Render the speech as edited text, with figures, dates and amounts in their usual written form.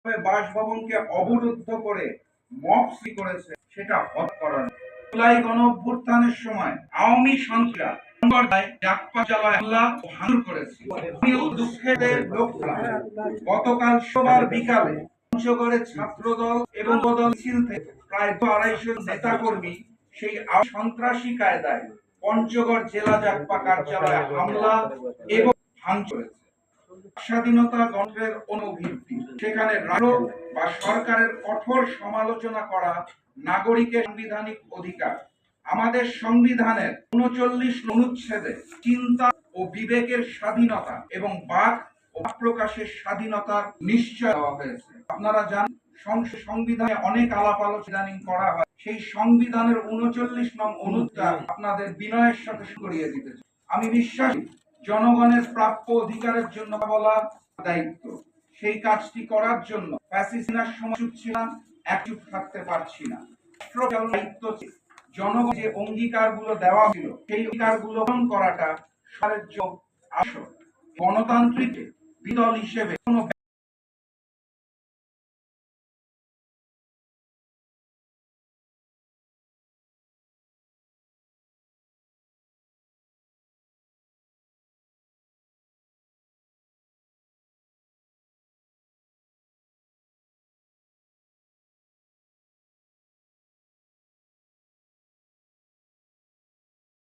বাসভবনকে অবরুদ্ধ করে মপসি করেছে, সেটা হত্যা করা। জুলাই গণঅভ্যুত্থানের সময় আওয়ামী সন্ত্রাসীরা জাকপা চালায় হামলা ও ভাঙচুর করেছে। দুঃখের লোকরা গতকাল সোমবার বিকালে পঞ্চগড়ে ছাত্রদল এবং বদল মিছিল থেকে প্রায় 250 নেতাকর্মী সেই সন্ত্রাসী কায়দায় পঞ্চগড় জেলা জাকপা কার্যালয়ে হামলা এবং ভাঙচুর করেছে। স্বাধীনতা গণতন্ত্রের অনুভিত্তি, সেখানে রাষ্ট্র বা সরকারের কঠোর সমালোচনা করা নাগরিকের সাংবিধানিক অধিকার। আমাদের সংবিধানের 39 অনুচ্ছেদে চিন্তা ও বিবেকের স্বাধীনতা এবং বাক ও প্রকাশের স্বাধীনতার নিশ্চয় দেওয়া হয়েছে। আপনারা জানেন সংবিধানে অনেক আলাপ আলোচনা করা হয়, সেই সংবিধানের 39 নং অনুচ্ছেদ আপনাদের বিনয়ের সাথে করিয়ে দিতে চাই। আমি বিশ্বাস জনগণের প্রাপ্য অধিকারের জন্য বলা দায়িত্ব, সেই কাজটি করার জন্য ফ্যাসিস্টদের সময় চুপ ছিলাম, একচুপ থাকতে পারছি না। দায়িত্ব জনগণ যে অঙ্গীকারগুলো দেওয়া ছিল সেই অঙ্গীকারগুলো পূরণ করাটা সরকারের জন্য আসল। গণতান্ত্রিক বিদল হিসেবে কোনো